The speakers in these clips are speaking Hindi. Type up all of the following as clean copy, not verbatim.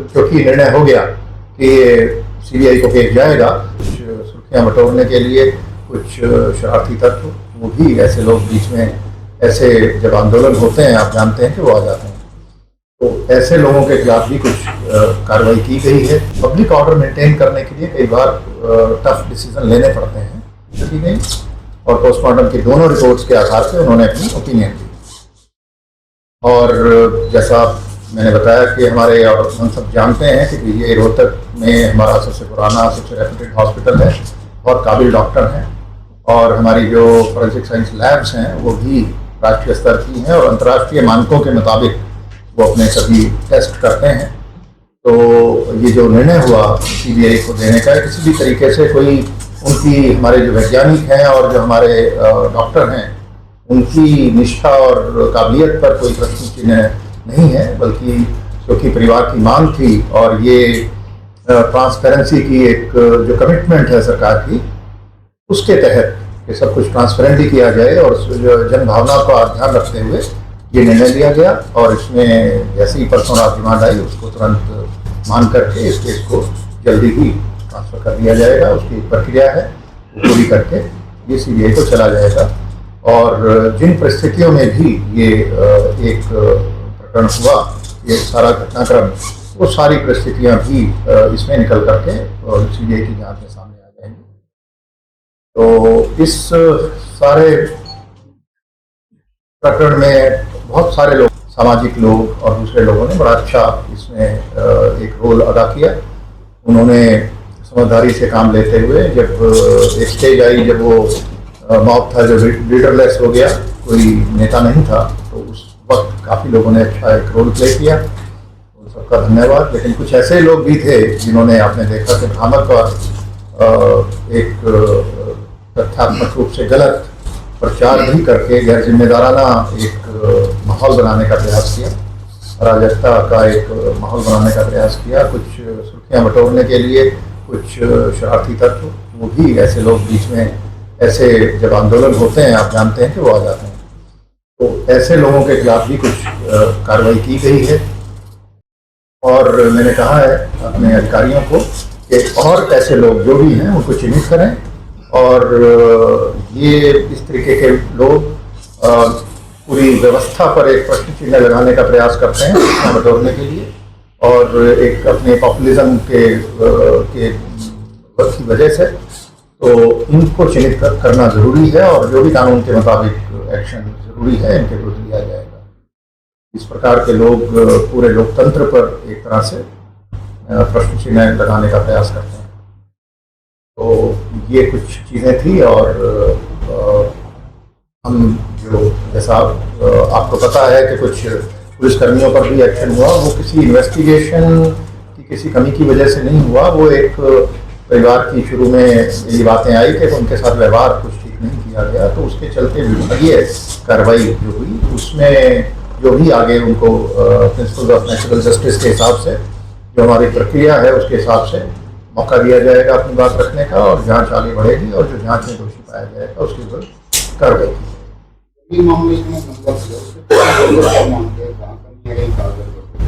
क्योंकि निर्णय हो गया कि सीबीआई को भेज जाएगा, कुछ सुर्खियां बटोरने के लिए कुछ शरारती तत्व, वो भी ऐसे लोग बीच में, ऐसे जब आंदोलन होते हैं आप जानते हैं कि वो आ जाते हैं, तो ऐसे लोगों के खिलाफ भी कुछ कार्रवाई की गई है। पब्लिक ऑर्डर मेंटेन करने के लिए कई बार टफ डिसीजन लेने पड़ते हैं, ठीक है। और पोस्टमार्टम की दोनों रिपोर्ट्स के आधार पर उन्होंने अपनी ओपिनियन दी। और जैसा मैंने बताया कि हमारे, और हम सब जानते हैं कि ये रोहतक में हमारा सबसे पुराना, सबसे रेप्यूटेड हॉस्पिटल है, बहुत काबिल डॉक्टर हैं, और हमारी जो फॉरेंसिक साइंस लैब्स हैं वो भी राष्ट्रीय स्तर की हैं और अंतर्राष्ट्रीय मानकों के मुताबिक वो अपने सभी टेस्ट करते हैं। तो ये जो निर्णय हुआ सीबीआई को देने का, किसी भी तरीके से कोई उनकी, हमारे जो वैज्ञानिक हैं और जो हमारे डॉक्टर हैं, उनकी निष्ठा और काबिलियत पर कोई प्रश्न चिन्ह नहीं है, बल्कि क्योंकि परिवार की मांग थी और ये ट्रांसपेरेंसी की एक जो कमिटमेंट है सरकार की, उसके तहत कि सब कुछ ट्रांसपेरेंटली किया जाए और जन भावना का ध्यान रखते हुए ये निर्णय लिया गया। और इसमें जैसे ही परसों रात डिमांड आई, उसको तुरंत मान करके इस केस को जल्दी ही ट्रांसफर कर दिया जाएगा। उसकी प्रक्रिया है, वो पूरी करके ये सीबीआई को चला जाएगा। और जिन परिस्थितियों में भी ये एक प्रकरण हुआ, ये सारा घटनाक्रम, वो सारी परिस्थितियां भी इसमें निकल करके और सीबीआई की जांच में सामने आ जाएंगी। तो इस सारे प्रकरण में बहुत सारे लोग, सामाजिक लोग और दूसरे लोगों ने बड़ा अच्छा इसमें एक रोल अदा किया। उन्होंने समझदारी से काम लेते हुए, जब एक स्टेज आई जब वो मॉब था जो लीडरलेस हो गया, कोई नेता नहीं था, तो उस वक्त काफ़ी लोगों ने अच्छा एक रोल प्ले किया, उन सबका धन्यवाद। लेकिन कुछ ऐसे लोग भी थे जिन्होंने, आपने देखा कि भ्रामक और एक तथ्यात्मक रूप से गलत प्रचार भी करके गैर जिम्मेदाराना एक माहौल बनाने का प्रयास किया, अराजकता का एक माहौल बनाने का प्रयास किया, कुछ सुर्खियां बटोरने के लिए कुछ शरारती तत्व, वो भी ऐसे लोग बीच में, ऐसे जब आंदोलन होते हैं आप जानते हैं कि वो आ जाते हैं, तो ऐसे लोगों के खिलाफ भी कुछ कार्रवाई की गई है। और मैंने कहा है अपने अधिकारियों को कि और ऐसे लोग जो भी हैं उनको चिन्हित करें, और ये इस तरीके के लोग पूरी व्यवस्था पर एक प्रश्न चिन्ह लगाने का प्रयास करते हैं सूचना बटोरने के लिए, और एक अपने पॉपुलिज्म के की वजह से, तो इनको चिन्हित करना जरूरी है और जो भी कानून के मुताबिक एक्शन जरूरी है इनके विरुद्ध लिया जाएगा। इस प्रकार के लोग पूरे लोकतंत्र पर एक तरह से प्रश्न चिन्ह लगाने का प्रयास करते हैं। तो ये कुछ चीज़ें थी। और हम जो, जैसा आपको पता है कि कुछ पुलिसकर्मियों पर भी एक्शन हुआ, वो किसी इन्वेस्टिगेशन की किसी कमी की वजह से नहीं हुआ। वो एक परिवार की शुरू में ये बातें आई कि उनके साथ व्यवहार कुछ ठीक नहीं किया गया, तो उसके चलते विभागीय कार्रवाई जो हुई, उसमें जो भी आगे उनको प्रिंसिपल ऑफ नेचुरल जस्टिस के हिसाब से जो हमारी प्रक्रिया है उसके हिसाब से मौका दिया जाएगा अपनी बात रखने का, और जांच आगे बढ़ेगी और जो जांच में दोषी पाया जाएगा उसके विरुद्ध कार्रवाई की।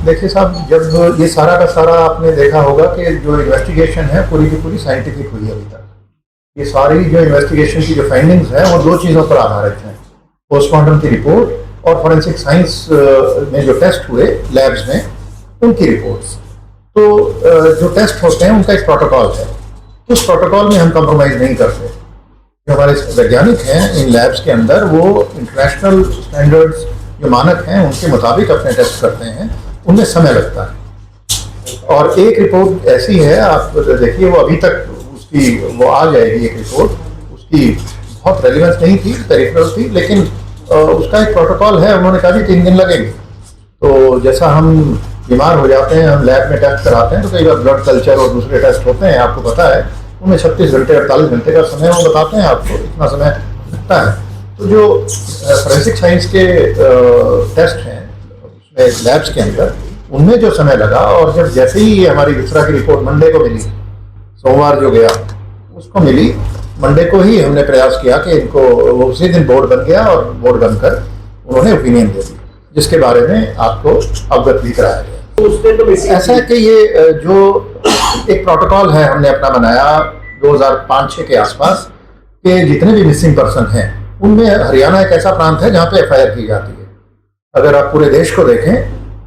देखिए साहब, जब ये सारा का सारा आपने देखा होगा कि जो इन्वेस्टिगेशन है पूरी की पूरी साइंटिफिक हुई अभी तक। ये सारी जो इन्वेस्टिगेशन की जो फाइंडिंग्स हैं वो दो चीज़ों पर आधारित हैं, पोस्टमार्टम की रिपोर्ट और फॉरेंसिक साइंस में जो टेस्ट हुए लैब्स में उनकी रिपोर्ट्स। तो जो टेस्ट होते हैं उनका एक प्रोटोकॉल है, उस प्रोटोकॉल में हम कंप्रोमाइज़ नहीं करते। जो हमारे वैज्ञानिक हैं इन लैब्स के अंदर, वो इंटरनेशनल स्टैंडर्ड्स जो मानक हैं उनके मुताबिक अपने टेस्ट करते हैं, उनमें समय लगता है। और एक रिपोर्ट ऐसी है, आप देखिए, वो अभी तक उसकी वो आ जाएगी एक रिपोर्ट, उसकी बहुत रेलिवेंस नहीं थी, पेरिफेरल थी, लेकिन उसका एक प्रोटोकॉल है। उन्होंने कहा कि 3 दिन लगेंगे। तो जैसा हम बीमार हो जाते हैं, हम लैब में टेस्ट कराते हैं, तो कई बार ब्लड कल्चर और दूसरे टेस्ट होते हैं, आपको पता है, उनमें 36 घंटे 48 घंटे का समय वो बताते हैं आपको, इतना समय लगता है। तो जो फॉरेंसिक साइंस के टेस्ट हैं उसमें लैब्स के अंदर, उनमें जो समय लगा, और जब जैसे ही हमारी दूसरा की रिपोर्ट मंडे को मिली, सोमवार जो गया उसको मिली, मंडे को ही हमने प्रयास किया कि इनको, वो उसी दिन बोर्ड बन गया और बोर्ड बनकर उन्होंने ओपिनियन दे दी, जिसके बारे में आपको अवगत भी कराया गया। ऐसा है कि ये जो एक प्रोटोकॉल है हमने अपना बनाया 2005-06 के आसपास कि जितने भी मिसिंग पर्सन हैं उनमें हरियाणा एक ऐसा प्रांत है जहाँ पे एफआईआर की जाती है। अगर आप पूरे देश को देखें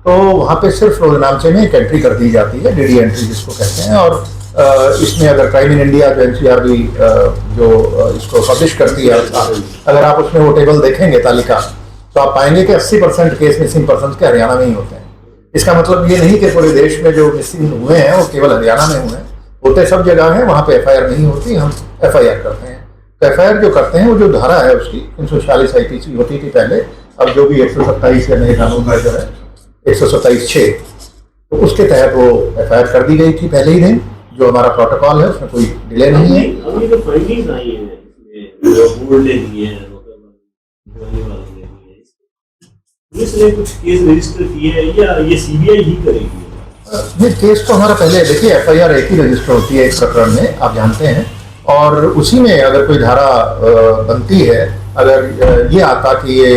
तो वहाँ पे सिर्फ रोजनामचे में एक एंट्री कर दी जाती है, डीडी एंट्री जिसको कहते हैं। और इसमें अगर क्राइम इन इंडिया जो एनसीआरबी जो इसको पब्लिश करती है, अगर आप उसमें वो टेबल देखेंगे तालिका, तो आप पाएंगे कि 80% केस मिसिंग पर्सन के हरियाणा में ही होते हैं। इसका मतलब ये नहीं कि पूरे देश में जो मिसिंग हुए हैं वो केवल हरियाणा में हुए हैं, होते सब जगह हैं, वहाँ पे एफआईआर नहीं होती, हम एफआईआर करते हैं। तो एफआईआर जो करते हैं वो जो धारा है उसकी 346 आईपीसी होती थी पहले, अब जो भी 127 या नए कानून में जो है 127(6), तो उसके तहत वो एफआईआर कर दी गई थी पहले ही दिन। जो हमारा प्रोटोकॉल है उसमें कोई डिले नहीं है। अभी जो फाइंडिंग्स आई हैं इसमें बोर्ड ने दी है, पुलिस ने कुछ केस रजिस्टर किए हैं या ये सीबीआई ही करेगी? ये केस तो हमारा पहले, देखिए एफआईआर एक ही रजिस्टर होती है एक प्रकरण में, आप जानते हैं, और उसी में अगर कोई धारा बनती है, अगर ये आता कि ये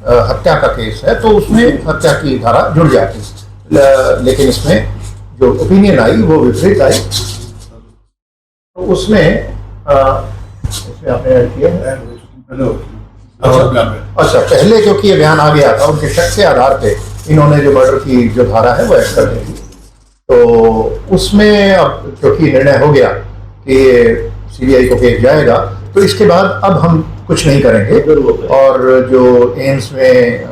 हत्या का केस है तो उसमें हत्या की धारा जुड़ जाती, लेकिन इसमें जो ओपिनियन आई वो विपरीत आई, तो उसमें आपने किया। अच्छा, पहले क्योंकि ये बयान आ गया था, उनके शक के आधार पे इन्होंने जो मर्डर की जो धारा है वो ऐड कर दी थी। तो उसमें अब क्योंकि निर्णय हो गया कि सीबीआई को भेज जाएगा, तो इसके बाद अब हम कुछ नहीं करेंगे। और जो एम्स में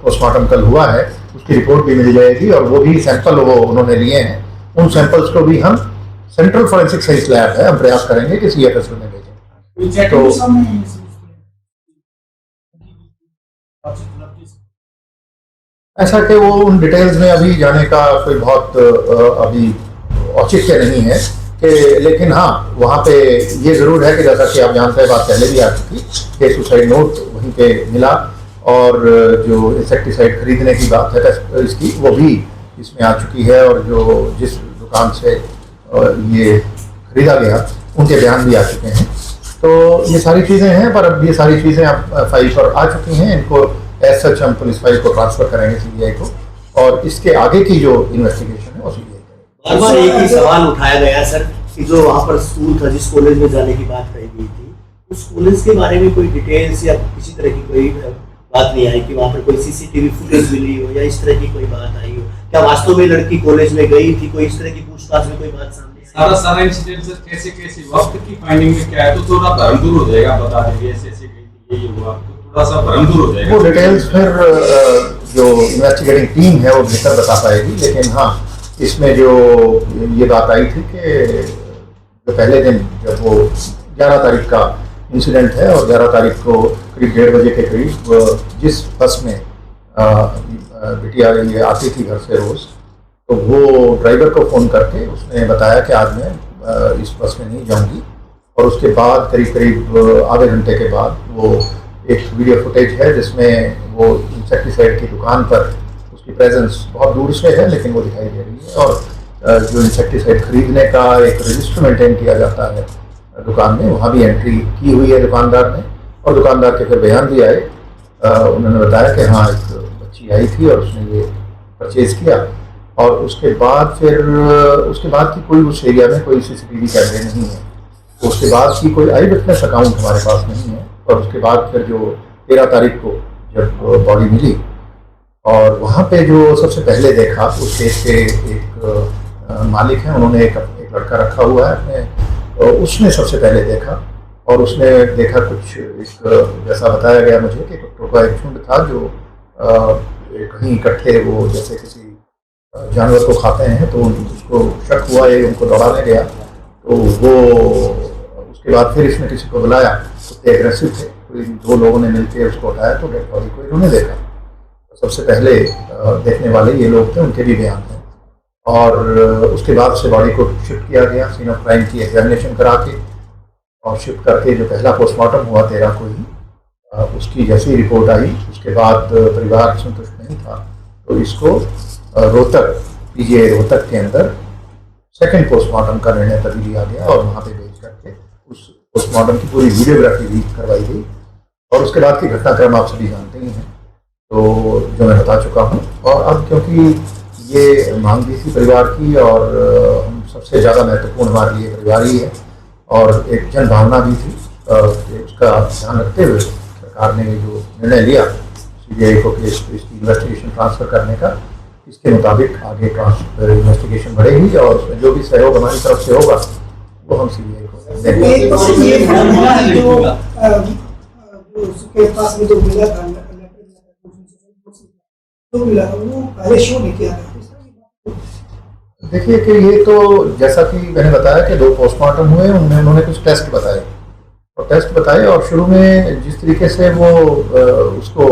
पोस्टमार्टम कल हुआ है उसकी रिपोर्ट भी मिल जाएगी, और वो भी सैंपल वो उन्होंने लिए हैं, उन सैंपल्स को भी हम सेंट्रल फॉरेंसिक साइंस लैब है, हम प्रयास करेंगे कि सीएफएसएल में भेजें। तो ऐसा कि वो उन डिटेल्स में अभी जाने का कोई बहुत अभी औचित्य नहीं है कि, लेकिन हाँ वहाँ पे ये ज़रूर है कि जैसा कि आप जानते हैं, बात पहले भी आ चुकी कि सुसाइड नोट वहीं पे मिला, और जो इंसेक्टिसाइड खरीदने की बात है इसकी वो भी इसमें आ चुकी है, और जो जिस दुकान से ये खरीदा गया उनके बयान भी आ चुके हैं। तो ये सारी चीज़ें हैं, पर अब ये सारी चीज़ें अब फाइल पर आ चुकी हैं, इनको एज सच हम पुलिस फाइल को ट्रांसफर करेंगे सीबीआई को, और इसके आगे की जो इन्वेस्टिगेशन है वो सीबीआई करेगी। बार बार एक ही सवाल उठाया गया सर कि जो वहाँ पर स्कूल था, जिस कॉलेज में जाने की बात कही गई थी, उस कॉलेज के बारे में कोई डिटेल्स या किसी तरह की कोई बात नहीं आई कि वहाँ पर कोई सीसीटीवी फुटेज मिली हो या इस तरह की कोई बात आई हो? क्या वास्तव में लड़की कॉलेज में गई थी? कोई इस तरह की पूछताछ में कोई बात सामने सारा इंसिडेंट सर कैसे कैसे वक्त की फाइंडिंग में क्या है, तो थोड़ा भ्रम दूर हो जाएगा, बता देंगे ऐसे ऐसे गई थी, ये हुआ, तो थोड़ा सा भ्रम दूर हो जाएगा। वो डिटेल्स फिर जो इन्वेस्टिगेटिंग टीम है वो बेहतर बता पाएगी, लेकिन हाँ इसमें जो ये बात आई थी कि जो पहले दिन जब वो 11 तारीख का इंसिडेंट है, और 11 तारीख को करीब 1:30 बजे के करीब जिस बस में बिटिया ये आती थी घर से रोज़, तो वो ड्राइवर को फ़ोन करके उसने बताया कि आज मैं इस बस में नहीं जाऊंगी, और उसके बाद करीब करीब आधे घंटे के बाद वो एक वीडियो फुटेज है जिसमें वो इंसेक्टिसाइड की दुकान पर उसकी प्रेजेंस बहुत दूर से है लेकिन वो दिखाई दे रही है, और जो इंसेक्टिसाइड खरीदने का एक रजिस्टर मेंटेन किया जाता है दुकान में, वहाँ भी एंट्री की हुई है दुकानदार ने, और दुकानदार के फिर बयान भी आए। उन्होंने बताया कि हाँ एक बच्ची आई थी और उसने ये परचेज़ किया, और उसके बाद फिर उसके बाद की कोई उस एरिया में कोई सीसीटीवी कैमरे नहीं है, तो उसके बाद की कोई आई विटनेस अकाउंट हमारे पास नहीं है। और उसके बाद फिर जो 13 तारीख को जब बॉडी मिली, और वहाँ पे जो सबसे पहले देखा उस केस के एक मालिक हैं, उन्होंने एक लड़का रखा हुआ है अपने, उसने सबसे पहले देखा, और उसने देखा कुछ एक जैसा बताया गया मुझे कि कुत्तों का एक झुंड था जो कहीं इकट्ठे वो जैसे किसी जानवर को खाते हैं, तो उसको शक हुआ ये उनको दौड़ाने गया, तो वो उसके बाद फिर इसने किसी को बुलाया, कुत्ते एग्रेसिव थे, तो इन 2 लोगों ने मिलकर उसको उठाया, तो डेड बॉडी को इन्होंने देखा। सबसे पहले देखने वाले ये लोग थे, उनके भी बयान थे, और उसके बाद से बॉडी को शिफ्ट किया गया सीन ऑफ क्राइम की एग्जामिनेशन करा के, और शिफ्ट करके जो पहला पोस्टमार्टम हुआ 13 को ही, उसकी जैसी रिपोर्ट आई उसके बाद परिवार संतुष्ट नहीं था, तो इसको रोहतक पीजीआई रोहतक के अंदर सेकंड पोस्टमार्टम का निर्णय तभी लिया गया, और वहाँ पे भेज करके उस पोस्टमार्टम की पूरी वीडियोग्राफी भी करवाई गई, और उसके बाद की घटनाक्रम आप सभी जानते ही हैं, तो जो मैं बता चुका हूँ। और अब क्योंकि ये मांग भी थी परिवार की, और हम सबसे ज़्यादा महत्वपूर्ण हमारे लिए परिवार ही है, और एक जन भावना भी थी कि उसका ध्यान रखते हुए सरकार ने जो निर्णय लिया CBI को कि इसकी इन्वेस्टिगेशन ट्रांसफ़र करने का, इसके मुताबिक आगे इन्वेस्टिगेशन बढ़ेगी और उसमें जो भी सहयोग हमारी तरफ से होगा वो हम CBI को देंगे। एक क्वेश्चन ये था जो उसके पास में जो मिला था तो मिला वो पहले शो नहीं किया था। देखिए कि ये तो जैसा कि मैंने बताया कि 2 पोस्टमार्टम हुए, उनमें उन्होंने कुछ टेस्ट बताए और शुरू में जिस तरीके से वो उसको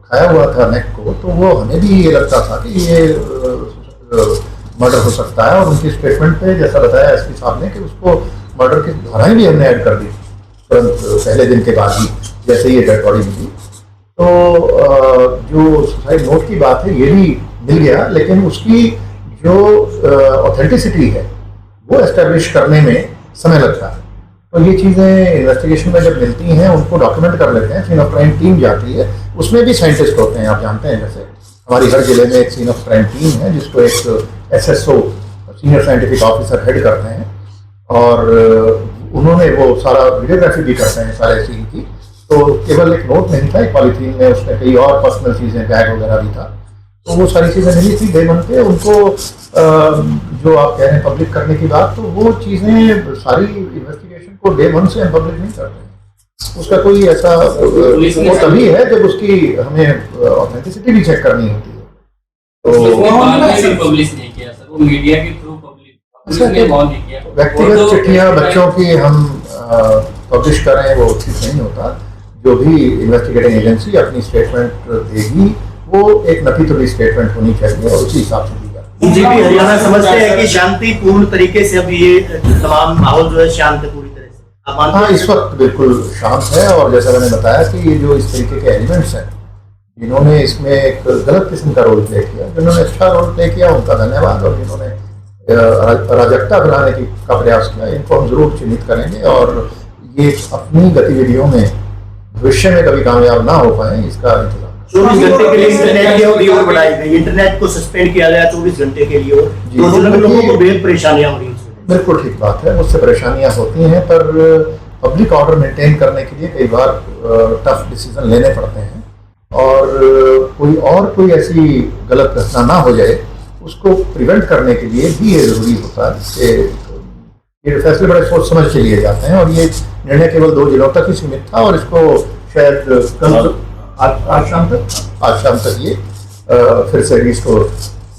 खाया हुआ था नेक को, तो वो हमें भी ये लगता था कि ये मर्डर हो सकता है, और उनकी स्टेटमेंट पे जैसा बताया SP साहब ने कि उसको मर्डर की धाराएं भी हमने ऐड कर दी तुरंत पहले दिन के बाद ही जैसे ये डेड बॉडी मिली। तो जो सुसाइड नोट की बात है ये भी मिल गया, लेकिन उसकी जो ऑथेंटिसिटी है वो एस्टेब्लिश करने में समय लगता है। तो ये चीज़ें इन्वेस्टिगेशन में जब मिलती हैं उनको डॉक्यूमेंट कर लेते हैं, सीन ऑफ क्राइम टीम जाती है, उसमें भी साइंटिस्ट होते हैं, आप जानते हैं। जैसे हमारी हर जिले में एक सीन ऑफ क्राइम टीम है जिसको एक SSO senior scientific officer head करते हैं, और उन्होंने वो सारा वीडियोग्राफी भी करते हैं सारे सीन की। तो केवल एक नोट नहीं था, एक पॉलीथीन में उसमें कई और पर्सनल चीज़ें, बैग वगैरह भी था, तो वो सारी चीज़ें मिली थी डे 1 पे उनको। जो आप कह रहे हैं पब्लिक करने की बात, तो वो चीज़ें सारी इन्वेस्टिगेशन को डे 1 से हम पब्लिक नहीं करते। उसका कोई ऐसा वो तभी है जब उसकी हमें ऑथेंटिसिटी भी चेक करनी होती है। तो पब्लिश नहीं किया सर, वो मीडिया के थ्रू पब्लिश ने बहुत नहीं किया। व्यक्तिगत चिट्ठियाँ बच्चों की हम पब्लिश करें वो ठीक नहीं होता। जो भी इन्वेस्टिगेटिंग एजेंसी अपनी स्टेटमेंट देगी वो एक नफी-तुली स्टेटमेंट होनी चाहिए और उसी हिसाब से दी जाती है। बीजेपी हरियाणा समझते हैं कि शांतिपूर्ण तरीके से अब ये तमाम माहौल जो है शांत है पूरी तरह से, आप मानते हाँ, हैं? इस वक्त बिल्कुल शांत है, और जैसा मैंने बताया कि ये जो इस तरीके के एलिमेंट्स हैं जिन्होंने इसमें एक गलत किस्म का रोल प्ले किया, जिन्होंने अच्छा रोल प्ले किया उनका धन्यवाद, और जिन्होंने अराजकता फैलाने का प्रयास किया इनको हम जरूर चिन्हित करेंगे, और ये अपनी गतिविधियों में भविष्य में कभी कामयाब ना हो पाए इसका इंतजाम। 24 घंटे के लिए इंटरनेट की अवधि और बढ़ाई गई, इंटरनेट को सस्पेंड किया गया 24 घंटे के लिए, और रोजाना लोगों को बेहद परेशानियां हो रही हैं। बिल्कुल ठीक बात है, उससे परेशानियां होती हैं, पर पब्लिक ऑर्डर मेंटेन करने के लिए कई बार टफ डिसीजन लेने पड़ते हैं, और कोई ऐसी गलत घटना ना हो जाए उसको प्रिवेंट करने के लिए भी ये जरूरी होता है कि ये फैसले बड़े सोच समझ के लिए जाते हैं, और ये निर्णय केवल 2 जिलों तक ही सीमित था, और इसको शायद कल आज शाम तक ये फिर से रिस्टोर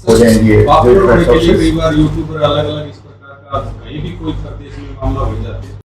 हो जाएंगे। कई बार यूट्यूबर अलग अलग इस प्रकार का कहीं भी कोई प्रदेश में मामला हो जाते हैं।